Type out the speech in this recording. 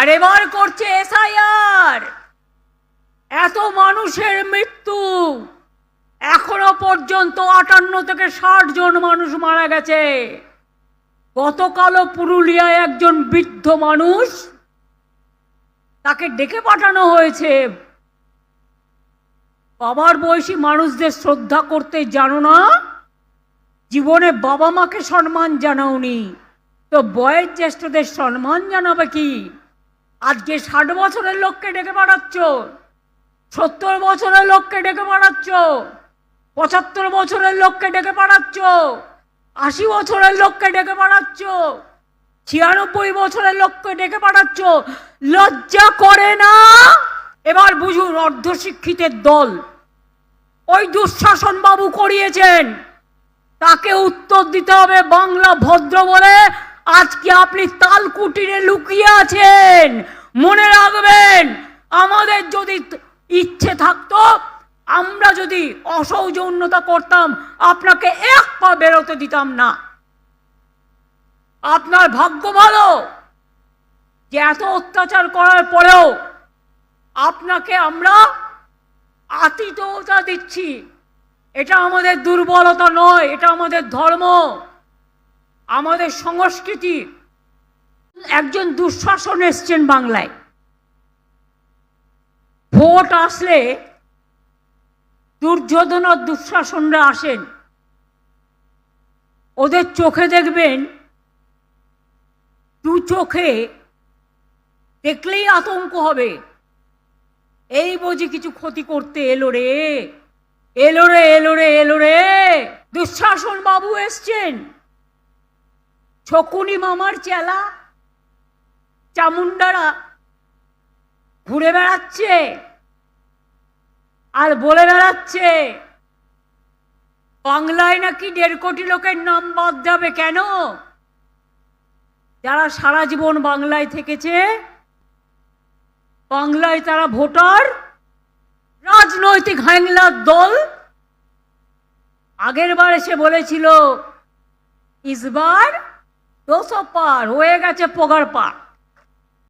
আর এবার করছে এসআইআর। এত মানুষের মৃত্যু, এখনো পর্যন্ত 58 থেকে 60 জন মানুষ মারা গেছে। গতকালও পুরুলিয়ায় একজন বৃদ্ধ মানুষ, তাকে ডেকে পাঠানো হয়েছে। বাবার বয়সী মানুষদের শ্রদ্ধা করতে জানো না, জীবনে বাবা মাকে সম্মান জানাওনি, তো বয়স জ্যেষ্ঠদের সম্মান জানাবে কি? আজকে 60 বছরের লোককে ডেকে পাঠাচ্ছ, 70 বছরের লোককে ডেকে পাঠাচ্ছ, 75 বছরের লোককে ডেকে পাঠাচ্ছ, 80 বছরের লোককে ডেকে পাঠাচ্ছ, 96 বছরের লোককে ডেকে পাঠাচ্ছ। লজ্জা করে না? এবার বুঝুন অর্ধশিক্ষিতের দল। ওই দুঃশাসন বাবু করিয়েছেন, তাকে উত্তর দিতে হবে বাংলা ভদ্র বলে। আজকে আপনি তালকুটিরে লুকিয়ে আছেন। মনে রাখবেন, আমাদের যদি ইচ্ছে থাকতো, আমরা যদি অসৌজন্যতা করতাম, আপনাকে এক পা বেরোতে দিতাম না। আপনার ভাগ্য ভালো যে এত অত্যাচার করার পরেও আপনাকে আমরা আতিথ্যতা দিচ্ছি। এটা আমাদের দুর্বলতা নয়, এটা আমাদের ধর্ম, আমাদের সংস্কৃতি। একজন দুঃশাসন এসছেন বাংলায়। ভোট আসলে দুর্যোধন আর দুঃশাসনরা আসেন, ওদের চোখে দেখবেন, দু চোখে দেখলেই আতঙ্ক হবে, এই বুঝি কিছু ক্ষতি করতে এলো রে, এলো রে, এলো রে, এলো রে। দুঃশাসন বাবু এসছেন, শকুনি মামার চেলা চামুন্ডারা ঘুরে বেড়াচ্ছে আর বলে বেড়াচ্ছে বাংলায় নাকি 1.5 কোটি লোকের নাম বাদ যাবে। কেন? যারা সারা জীবন বাংলায় থেকেছে, বাংলায় তারা ভোটার, রাজনৈতিক হ্যাংলার দল। আগের বার এসে বলেছিল ইসবার 200 পার, হয়ে গেছে পগার পার।